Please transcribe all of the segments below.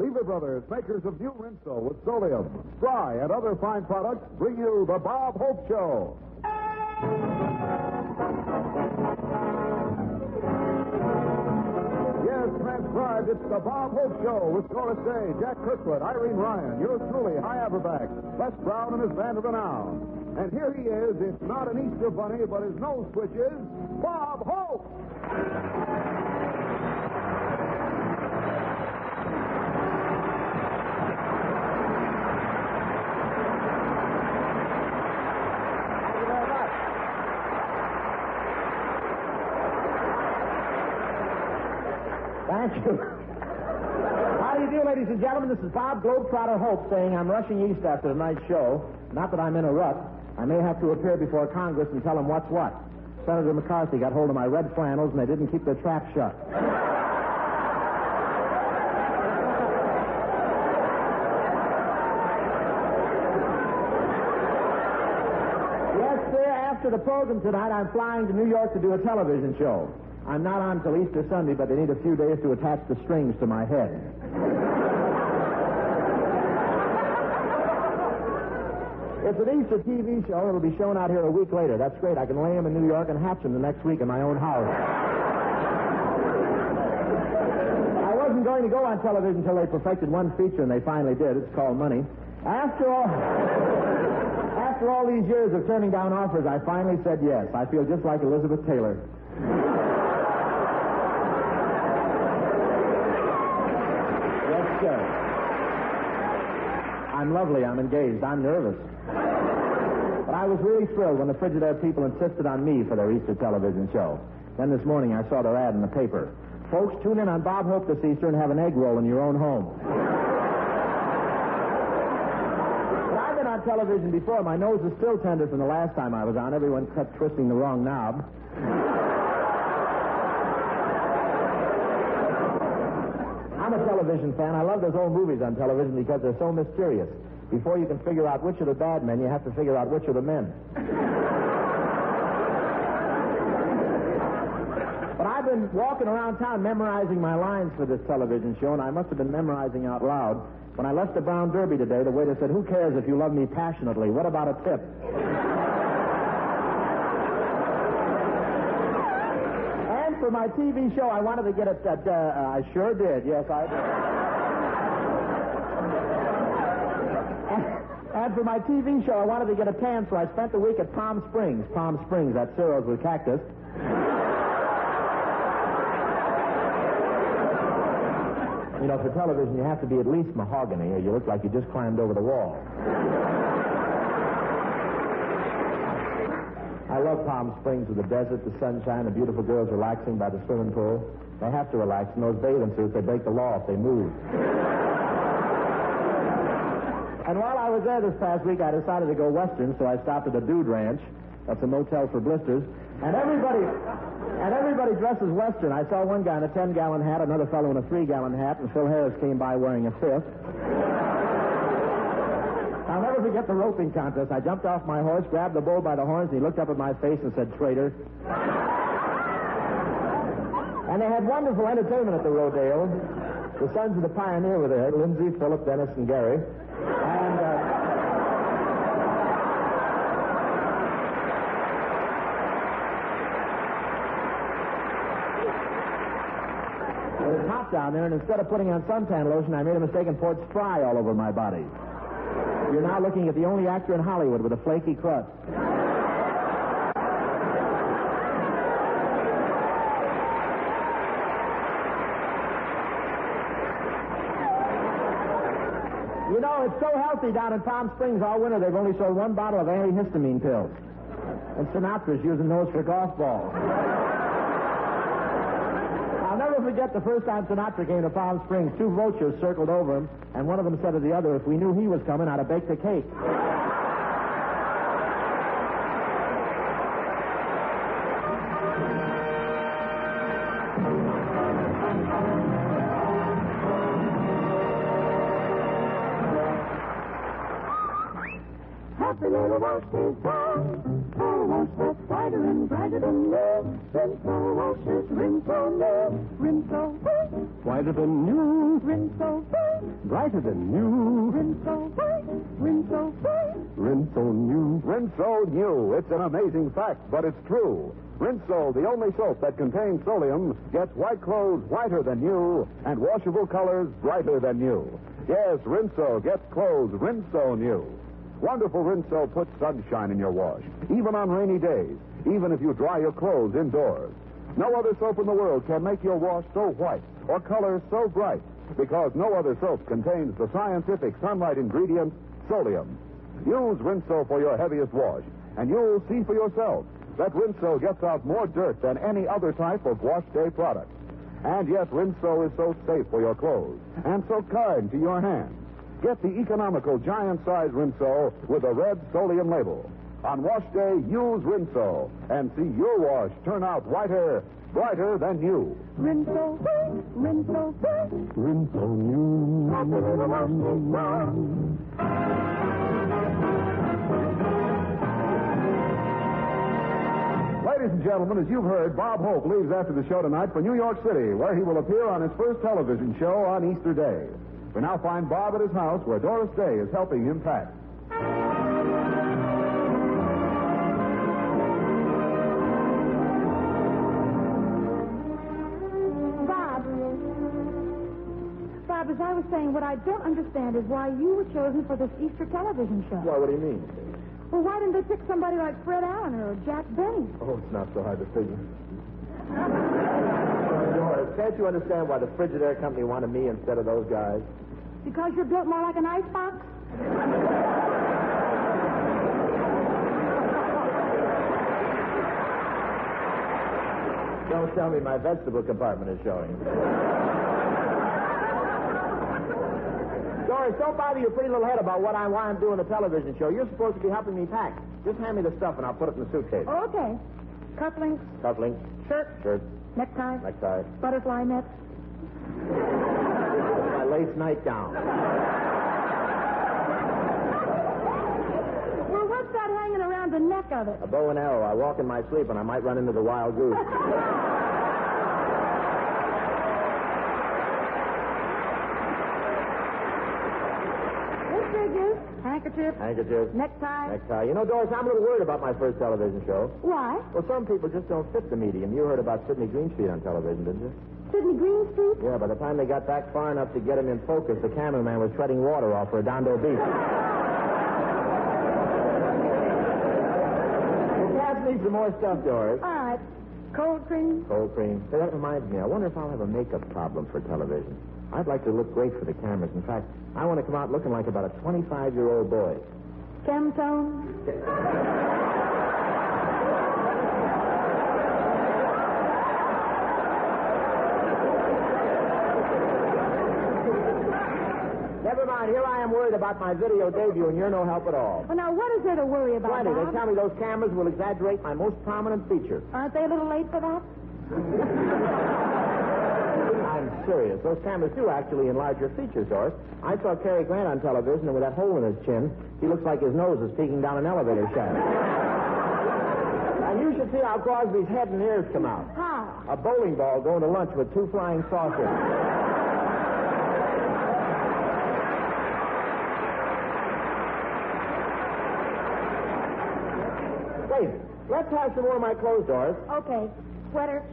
Lever Brothers, makers of new Rinso with Solium, Fry, and other fine products, bring you the Bob Hope Show. Yes, transcribed, it's the Bob Hope Show with Doris Day, Jack Kirkwood, Irene Ryan, yours truly, High Aberback, Les Brown and his band of renown. And here he is, it's not an Easter bunny, but his nose switch is Bob Hope! Thank you. How do you do, ladies and gentlemen? This is Bob Globetrotter Hope saying I'm rushing east after tonight's show. Not that I'm in a rut. I may have to appear before Congress and tell them what's what. Senator McCarthy got hold of my red flannels and they didn't keep their trap shut. Yes, sir. After the program tonight, I'm flying to New York to do a television show. I'm not on till Easter Sunday, but they need a few days to attach the strings to my head. It's an Easter TV show. It'll be shown out here a week later. That's great. I can lay them in New York and hatch them the next week in my own house. I wasn't going to go on television until they perfected one feature, and they finally did. It's called Money. After all these years of turning down offers, I finally said yes. I feel just like Elizabeth Taylor. Yes, sir. I'm lovely. I'm engaged. I'm nervous. But I was really thrilled when the Frigidaire people insisted on me for their Easter television show. Then this morning I saw their ad in the paper. Folks, tune in on Bob Hope this Easter and have an egg roll in your own home. But I've been on television before. My nose is still tender from the last time I was on. Everyone kept twisting the wrong knob. I'm a television fan. I love those old movies on television because they're so mysterious. Before you can figure out which are the bad men, you have to figure out which are the men. But I've been walking around town memorizing my lines for this television show, and I must have been memorizing out loud. When I left the Brown Derby today, the waiter said, "Who cares if you love me passionately? What about a tip?" And for my TV show, I wanted to get a... I sure did. Yes, I did. And for my TV show, I wanted to get a tan, so I spent the week at Palm Springs. Palm Springs, that's Cyril's with cactus. You know, for television, you have to be at least mahogany, or you look like you just climbed over the wall. I love Palm Springs with the desert, the sunshine, the beautiful girls relaxing by the swimming pool. They have to relax. In those bathing suits, they break the law if they move. And while I was there this past week, I decided to go western, so I stopped at the Dude Ranch. That's a motel for blisters. And everybody dresses western. I saw one guy in a 10-gallon hat, another fellow in a 3-gallon hat, and Phil Harris came by wearing a fifth. I'll never forget the roping contest. I jumped off my horse, grabbed the bull by the horns, and he looked up at my face and said, "Traitor." And they had wonderful entertainment at the rodeo. The sons of the pioneer were there, Lindsay, Philip, Dennis, and Gary. And, it was hot down there, and instead of putting on suntan lotion, I made a mistake and poured Spry all over my body. You're now looking at the only actor in Hollywood with a flaky crust. You know, it's so healthy down in Palm Springs all winter, they've only sold one bottle of antihistamine pills. And Sinatra's using those for golf balls. I'll never forget the first time Sinatra came to Palm Springs. 2 vultures circled over him, and one of them said to the other, "If we knew he was coming, I'd have baked a cake." Happy little wash is down. Power wash that's brighter and brighter than new. Rinso washes, Rinso new. Rinso. Why, Brighter than new. Rinso bright. Brighter than new. Rinso bright. Rinso bright. Rinso new. Rinso new. It's an amazing fact, but it's true. Rinso, the only soap that contains Solium, gets white clothes whiter than new and washable colors brighter than new. Yes, Rinso gets clothes Rinso new. Wonderful Rinso puts sunshine in your wash, even on rainy days, even if you dry your clothes indoors. No other soap in the world can make your wash so white or colors so bright, because no other soap contains the scientific sunlight ingredient, Solium. Use Rinso for your heaviest wash, and you'll see for yourself that Rinso gets out more dirt than any other type of wash day product. And yet, Rinso is so safe for your clothes and so kind to your hands. Get the economical giant-size Rinso with a red Solium label. On wash day, use Rinso and see your wash turn out whiter, brighter than new. Rinso bright. Rinso bright. Rinso new. Happy little wash day. Ladies and gentlemen, as you've heard, Bob Hope leaves after the show tonight for New York City, where he will appear on his first television show on Easter Day. We now find Bob at his house, where Doris Day is helping him pack. Bob, as I was saying, what I don't understand is why you were chosen for this Easter television show. Why, what do you mean? Well, why didn't they pick somebody like Fred Allen or Jack Benny? Oh, it's not so hard to figure. Doris, can't you understand why the Frigidaire company wanted me instead of those guys? Because you're built more like an icebox? Don't tell me my vegetable compartment is showing. Doris, don't bother your pretty little head about why I'm doing a television show. You're supposed to be helping me pack. Just hand me the stuff and I'll put it in the suitcase. Okay. Cufflinks, Cufflinks. shirt, necktie, Necktie. butterfly net. My lace nightgown. Well, what's that hanging around the neck of it? A bow and arrow. I walk in my sleep and I might run into the wild goose. Handkerchief. Necktie. You know, Doris, I'm a little worried about my first television show. Why? Well, some people just don't fit the medium. You heard about Sidney Greenstreet on television, didn't you? Sidney Greenstreet? Yeah, by the time they got back far enough to get him in focus, the cameraman was treading water off Redondo Beach. The cats need some more stuff, Doris. All right. Cold cream? Cold cream. Say, that reminds me. I wonder if I'll have a makeup problem for television. I'd like to look great for the cameras. In fact, I want to come out looking like about a 25-year-old boy. Chemtone? Never mind. Here I am worried about my video debut, and you're no help at all. Well, now, what is there to worry about, Plenty. They Bob? tell me those cameras will exaggerate my most prominent feature. Aren't they a little late for that? I'm serious. Those cameras do actually enlarge your features, Doris. I saw Cary Grant on television, and with that hole in his chin, he looks like his nose is peeking down an elevator shaft. And you should see how Crosby's head and ears come out. How? A bowling ball going to lunch with 2 flying saucers. Wait, let's have some more of my clothes, Doris. Okay. Sweater.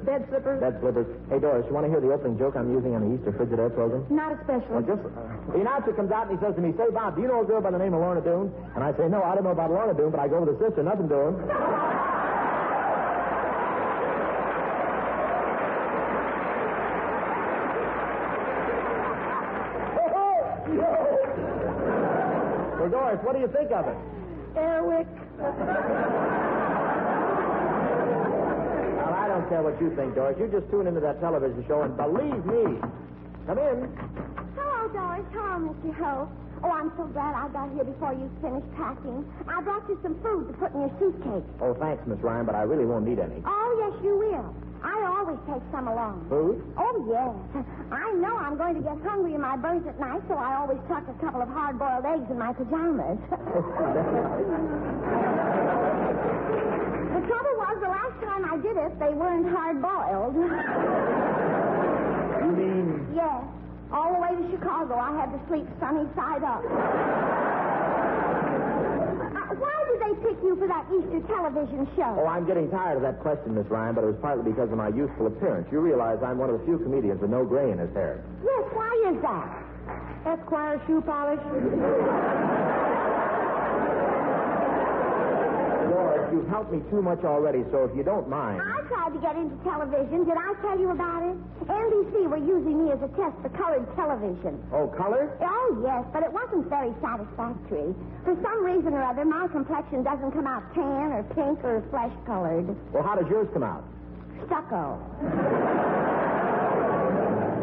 Bed slippers. Bed slippers. Hey, Doris, you want to hear the opening joke I'm using on the Easter Frigidaire program? Not especially. Well, the announcer comes out and he says to me, "Say, Bob, do you know a girl by the name of Lorna Doone?" And I say, "No, I don't know about Lorna Doone, but I go with her sister, nothing doing." So, Doris, what do you think of it? Airwick. Well, I don't care what you think, Doris. You just tune into that television show, and believe me. Come in. Hello, Doris. Hello, Mr. Hope. Oh, I'm so glad I got here before you finished packing. I brought you some food to put in your suitcase. Oh, thanks, Miss Ryan, but I really won't need any. Oh, yes, you will. I always take some along. Food? Oh, yes. I know I'm going to get hungry in my berth at night, so I always tuck a couple of hard-boiled eggs in my pajamas. The trouble was, the last time I did it, they weren't hard-boiled. You mean Yes. All the way to Chicago, I had to sleep sunny side up. Why did they pick you for that Easter television show? Oh, I'm getting tired of that question, Miss Ryan, but it was partly because of my youthful appearance. You realize I'm one of the few comedians with no gray in his hair. Yes, why is that? Esquire shoe polish. George, you've helped me too much already, so if you don't mind... I tried to get into television. Did I tell you about it? NBC were using me as a test for colored television. Oh, color? Oh, yes, but it wasn't very satisfactory. For some reason or other, my complexion doesn't come out tan or pink or flesh-colored. Well, how does yours come out? Stucco.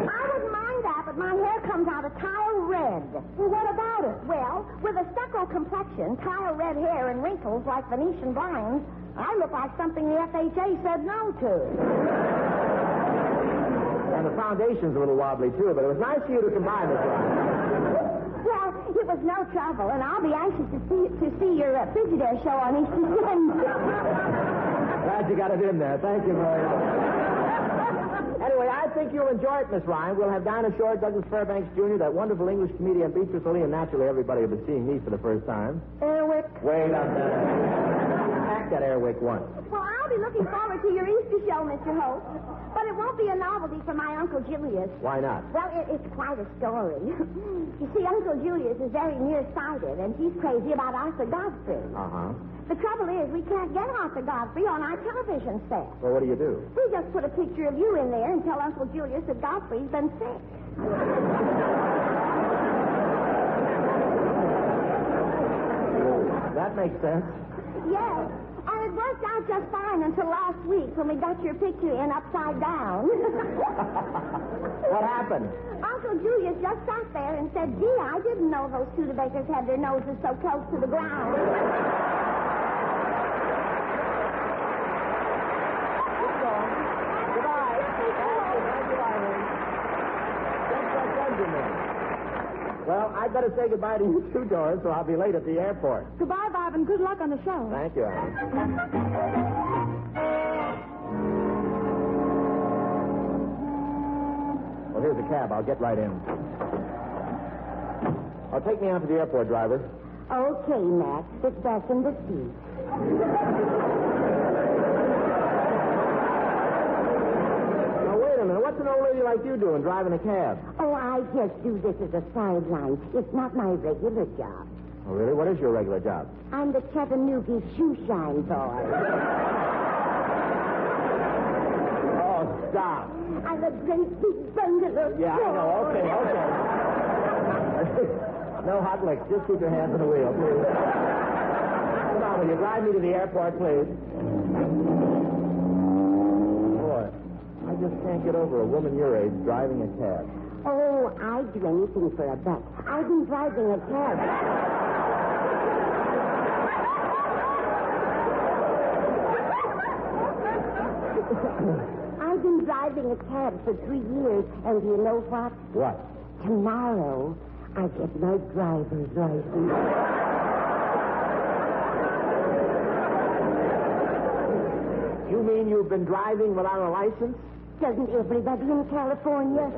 I wouldn't mind that, but my hair comes out a tile red. Well, what about it? Well, with a stucco complexion, tile red hair, and wrinkles like Venetian blinds, I look like something the FHA said no to. And the foundation's a little wobbly, too, but it was nice of you to come by, Miss Ryan. Well, it was no trouble, and I'll be anxious to see your Frigidaire show on Easter Sunday. Glad you got it in there. Thank you very much. Anyway, I think you'll enjoy it, Miss Ryan. We'll have Dinah Shore, Douglas Fairbanks Jr., that wonderful English comedian Beatrice Lee, and naturally everybody will be seeing me for the first time. Airwick. Wait a minute. Act that Airwick once. Well, I'll be looking forward to your Easter show, Mr. Holt. But it won't be a novelty for my Uncle Julius. Why not? Well, it's quite a story. You see, Uncle Julius is very nearsighted, and he's crazy about Arthur Godfrey. Uh-huh. The trouble is, we can't get Arthur Godfrey on our television set. Well, what do you do? We just put a picture of you in there and tell Uncle Julius that Godfrey's been sick. That makes sense. Yes. And it worked out just fine until last week when we got your picture in upside down. What happened? Uncle Julius just sat there and said, gee, I didn't know those Studebakers had their noses so close to the ground. Goodbye. Thank you, Irene. Well, I'd better say goodbye to you too, Doris, so I'll be late at the airport. Goodbye, Bob, and good luck on the show. Thank you, Irene. Well, here's a cab. I'll get right in. Oh, take me out to the airport, driver. Okay, Max, sit back in the seat. Now, wait a minute. What's an old lady like you doing driving a cab? Oh, I just do this as a sideline. It's not my regular job. Oh, really? What is your regular job? I'm the Chattanooga shoe shine boy. Oh, stop. I'm a great big bundle of Yeah, I know. Okay. No hot licks. Just keep your hands on the wheel, please. Come on, will you drive me to the airport, please? Boy, I just can't get over a woman your age driving a cab. Oh, I'd do anything for a buck. I've been driving a cab. I've been driving a cab for 3 years, and do you know what? What? Tomorrow, I get my driver's license. You mean you've been driving without a license? Doesn't everybody in California?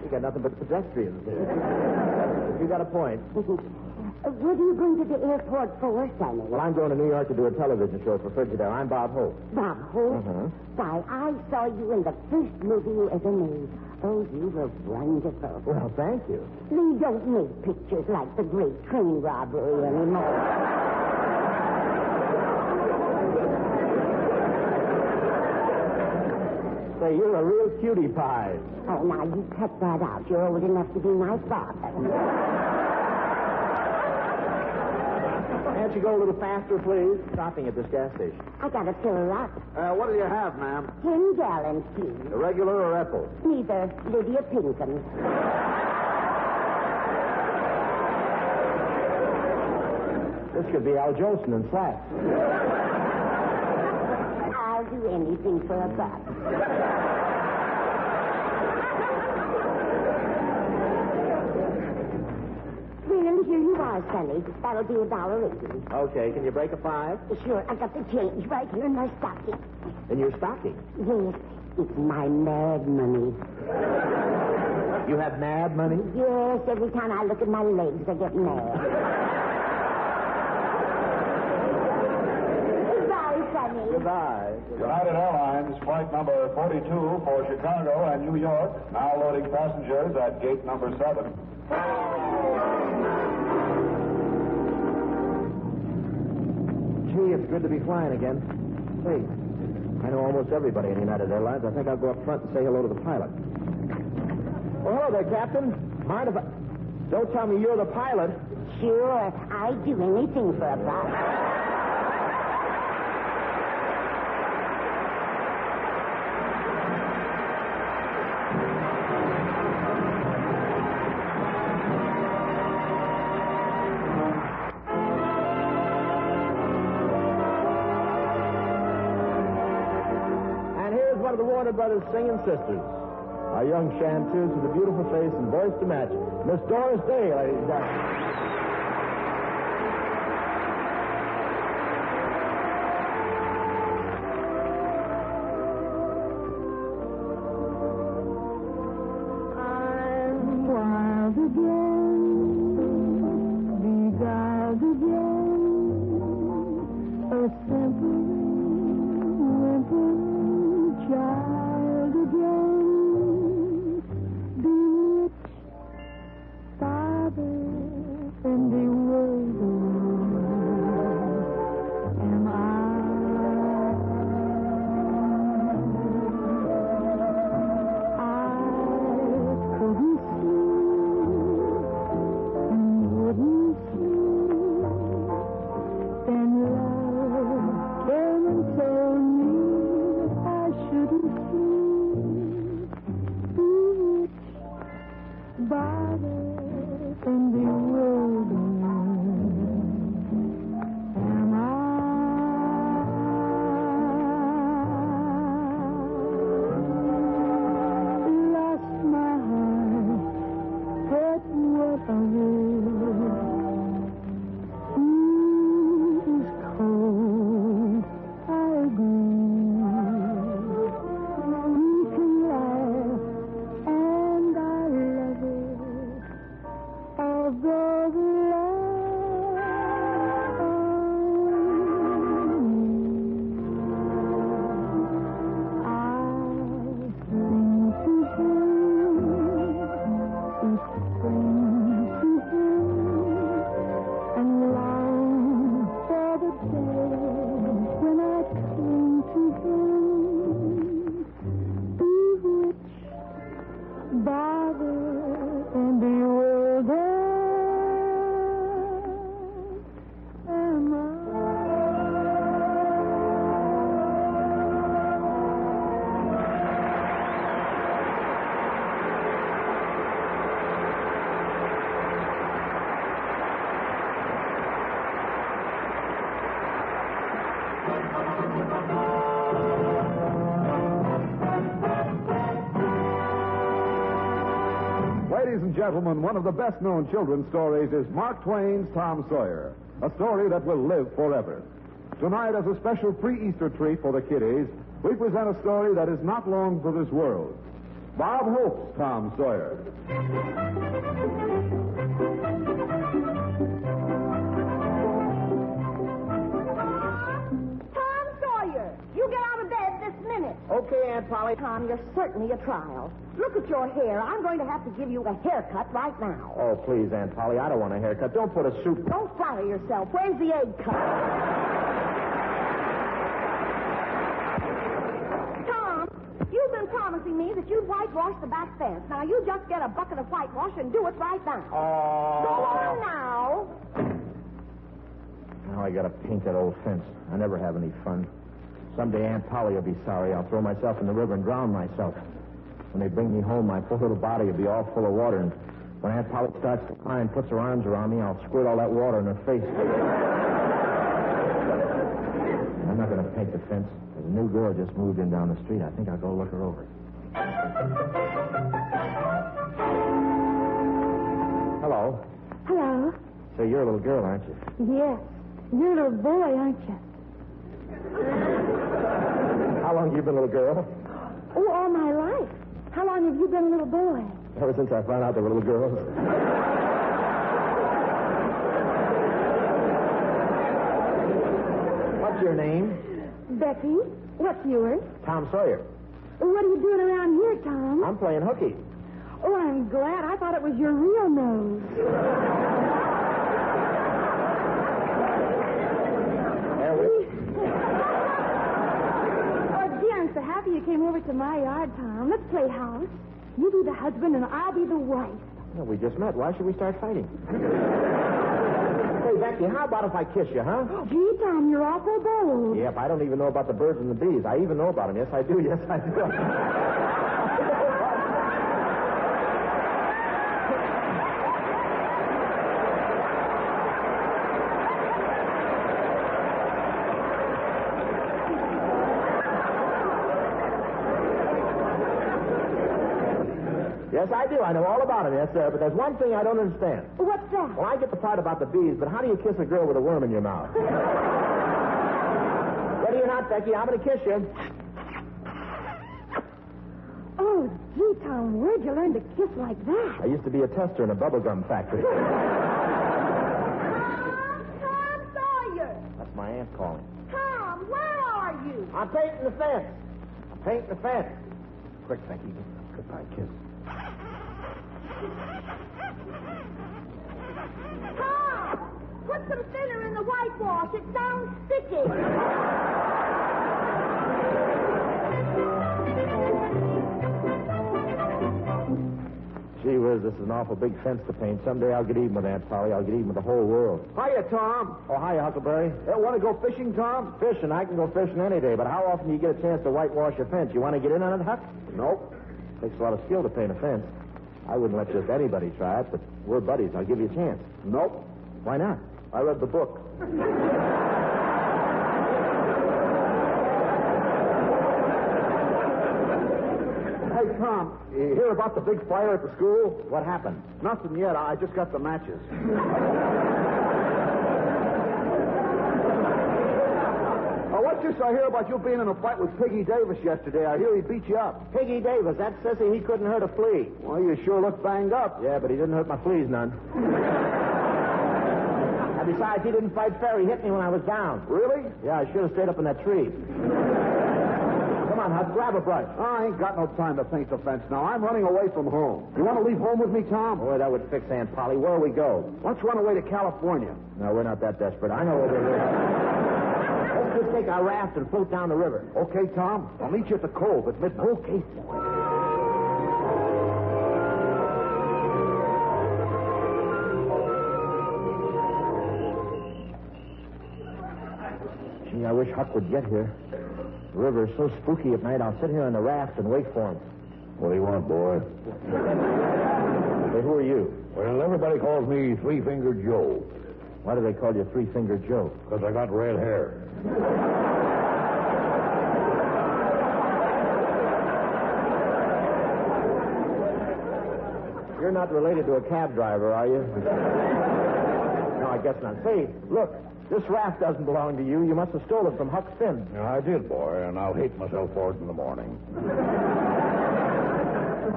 You got nothing but pedestrians here. You got a point. What are you going to the airport for, Sonny? Well, I'm going to New York to do a television show for Frigidaire. I'm Bob Hope. Bob Hope? Uh-huh. Why, I saw you in the first movie you ever made. Oh, you were wonderful. Well, thank you. They don't make pictures like The Great Train Robbery anymore. Say, you're a real cutie pie. Oh, now, you cut that out. You're old enough to be my father. Can't you go a little faster, please? Stopping at this gas station. I gotta fill her up. What do you have, ma'am? 10 gallons, please. The regular or Ethel? Neither. Lydia Pinkham. This could be Al Jolson in slacks. I'll do anything for a buck. Well, Here you are, Sonny. That'll be $1.80. Okay, can you break a 5? Sure, I got the change right here in my stocking. In your stocking? Yes, it's my mad money. You have mad money? Yes, every time I look at my legs, I get mad. Goodbye, Sonny. Goodbye. United Airlines flight number 42 for Chicago and New York, now loading passengers at gate number 7. Gee, it's good to be flying again. Hey, I know almost everybody in United Airlines. I think I'll go up front and say hello to the pilot. Oh, hello there, Captain. Mind if I... Don't tell me you're the pilot. Sure, I'd do anything for a buck. One of the Warner Brothers singing sisters. Our young chanteuse with a beautiful face and voice to match. Miss Doris Day, ladies and gentlemen. I'm wild again, beguiled again, a simple, whimpering child again, bewitched, father, and bewildered. Am I? I couldn't sleep and wouldn't sleep. Then love came and told me I shouldn't sleep, bewitched, bothered, and bewildered. Am I? Lost my heart, but what of it? Is cold, I agree. We can laugh, and I love it. Although the love I cling to him, each spring to him, and long for the days when I cling to him, bewitched, bothered, and bewildered. Am I? Ladies and gentlemen, one of the best-known children's stories is Mark Twain's Tom Sawyer, a story that will live forever. Tonight, as a special pre-Easter treat for the kiddies, we present a story that is not long for this world. Bob Hope's Tom Sawyer. Tom Sawyer, you get out of bed this minute. Okay, Aunt Polly. Tom, you're certainly a trial. Look at your hair. I'm going to have to give you a haircut right now. Oh, please, Aunt Polly, I don't want a haircut. Don't put a suit... Don't flatter yourself. Where's the egg cut? Tom, you've been promising me that you'd whitewash the back fence. Now, you just get a bucket of whitewash and do it right now. Oh. Go on now. Now I gotta paint that old fence. I never have any fun. Someday Aunt Polly will be sorry. I'll throw myself in the river and drown myself. When they bring me home, my poor little body will be all full of water. And when Aunt Polly starts to cry and puts her arms around me, I'll squirt all that water in her face. I'm not going to paint the fence. There's a new girl just moved in down the street. I think I'll go look her over. Hello. Hello. Say, you're a little girl, aren't you? Yes. You're a little boy, aren't you? How long have you been a little girl? Oh, all my life. How long have you been a little boy? Ever since I found out there were little girls. What's your name? Becky. What's yours? Tom Sawyer. What are you doing around here, Tom? I'm playing hooky. Oh, I'm glad. I thought it was your real nose. There we Oh, dear, I'm so happy you came over to my yard, Tom. Let's play house. You be the husband and I'll be the wife. Well, we just met. Why should we start fighting? Hey, Becky, how about if I kiss you, huh? Gee, Tom, you're awful bold. Yep, I don't even know about the birds and the bees. I even know about them. Yes, I do. Yes, I do. Yes, I do. I know all about them, yes, sir. But there's one thing I don't understand. What's that? Well, I get the part about the bees, but how do you kiss a girl with a worm in your mouth? Ready or not, Becky, I'm going to kiss you. Oh, gee, Tom, where'd you learn to kiss like that? I used to be a tester in a bubblegum factory. Tom Sawyer! That's my aunt calling. Tom, where are you? I'm painting the fence. Quick, Becky. Goodbye, kiss. Tom! Put some thinner in the whitewash. It sounds sticky. Gee whiz, this is an awful big fence to paint. Someday I'll get even with Aunt Polly. I'll get even with the whole world. Hiya, Tom. Oh, hiya, Huckleberry. Want to go fishing, Tom? Fishing? I can go fishing any day, but how often do you get a chance to whitewash a fence? You want to get in on it, Huck? Nope. Takes a lot of skill to paint a fence. I wouldn't let just anybody try it, but we're buddies. I'll give you a chance. Nope. Why not? I read the book. Hey, Tom, you hear about the big fire at the school? What happened? Nothing yet. I just got the matches. What's this I hear about you being in a fight with Piggy Davis yesterday? I hear he beat you up. Piggy Davis, that sissy, he couldn't hurt a flea. Well, you sure look banged up. Yeah, but he didn't hurt my fleas none. And besides, he didn't fight fair. He hit me when I was down. Really? Yeah, I should have stayed up in that tree. Come on, Hud, grab a brush. I ain't got no time to paint the fence now. I'm running away from home. You want to leave home with me, Tom? Boy, that would fix Aunt Polly. Where'll we go? Let's run away to California. No, we're not that desperate. I know where we're going. Let's just take our raft and float down the river. Okay, Tom. I'll meet you at the cove at midnight. Okay. Gee, I wish Huck would get here. The river is so spooky at night, I'll sit here on the raft and wait for him. What do you want, boy? Hey, who are you? Well, everybody calls me Three-Fingered Joe. Why do they call you Three-Fingered Joe? Because I got red hair. You're not related to a cab driver, are you? No, I guess not. Say, look, this raft doesn't belong to you. You must have stolen it from Huck Finn. Yeah, I did, boy, and I'll hate myself for it in the morning.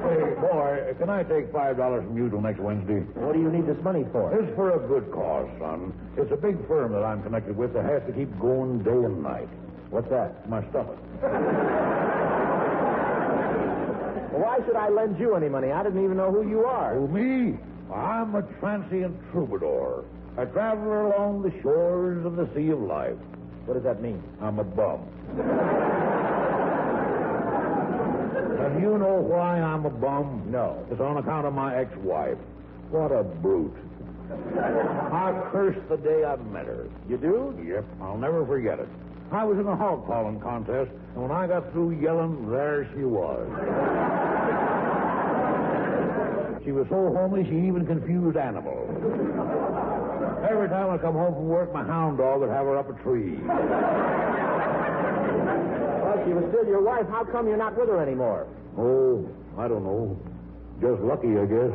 Hey, boy, can I take $5 from you till next Wednesday? What do you need this money for? It's for a good cause, son. It's a big firm that I'm connected with that has to keep going day and night. What's that? My stomach. Well, why should I lend you any money? I didn't even know who you are. Who, me? I'm a transient troubadour. I travel along the shores of the Sea of Life. What does that mean? I'm a bum. And you know why I'm a bum? No. It's on account of my ex-wife. What a brute. I curse the day I met her. You do? Yep, I'll never forget it. I was in a hog calling contest, and when I got through yelling, there she was. She was so homely, she even confused animals. Every time I come home from work, my hound dog would have her up a tree. Well, she was still your wife. How come you're not with her anymore? Oh, I don't know. Just lucky, I guess.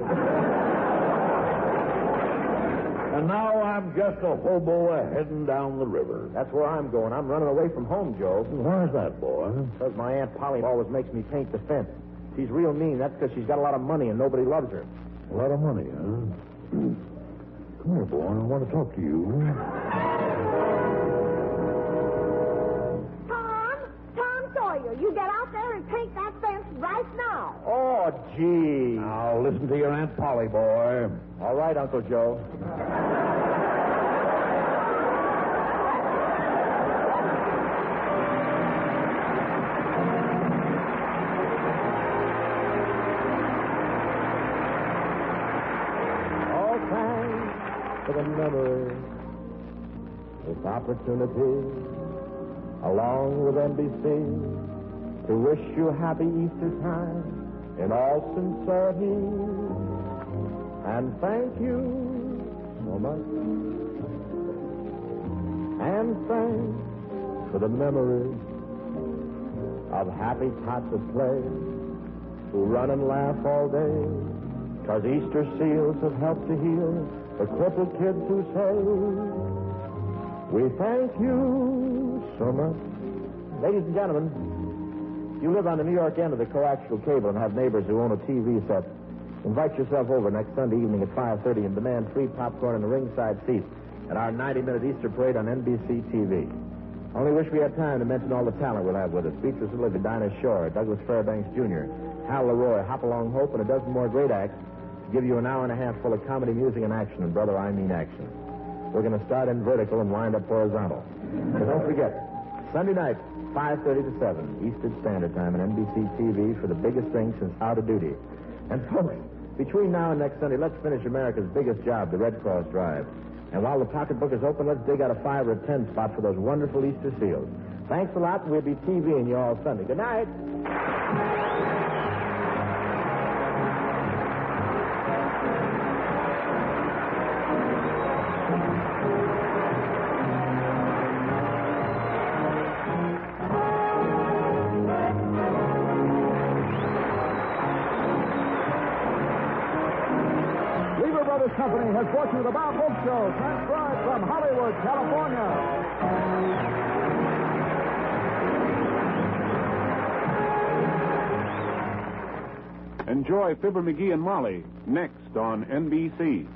And now I'm just a hobo heading down the river. That's where I'm going. I'm running away from home, Joe. Why's that, boy? Because my Aunt Polly always makes me paint the fence. She's real mean. That's because she's got a lot of money and nobody loves her. A lot of money, huh? Come here, boy. I want to talk to you. Tom Sawyer, you get out there and paint that fence right now. Oh, gee. Now, listen to your Aunt Polly, boy. All right, Uncle Joe. All thanks for the memory, this opportunity, along with NBC, to wish you happy Easter time in all sincerity. And thank you so much. And thanks for the memories of happy tots of play who run and laugh all day. 'Cause Easter seals have helped to heal the crippled kids who say, we thank you so much. Ladies and gentlemen, you live on the New York end of the coaxial cable and have neighbors who own a TV set. Invite yourself over next Sunday evening at 5:30 and demand free popcorn and a ringside seat at our 90-minute Easter parade on NBC TV. Only wish we had time to mention all the talent we'll have with us. Beatrice Olivia, Dinah Shore, Douglas Fairbanks Jr., Hal Leroy, Hopalong Hope, and a dozen more great acts to give you an hour and a half full of comedy, music, and action. And, brother, I mean action. We're going to start in vertical and wind up horizontal. So don't forget, Sunday night, 5:30 to 7, Eastern Standard Time on NBC TV for the biggest thing since Out of Duty. And, folks, between now and next Sunday, let's finish America's biggest job, the Red Cross Drive. And while the pocketbook is open, let's dig out a 5 or a 10 spot for those wonderful Easter seals. Thanks a lot, and we'll be TVing you all Sunday. Good night. Company has brought you the Bob Hope Show, transcribed from Hollywood, California. Enjoy Fibber McGee and Molly next on NBC.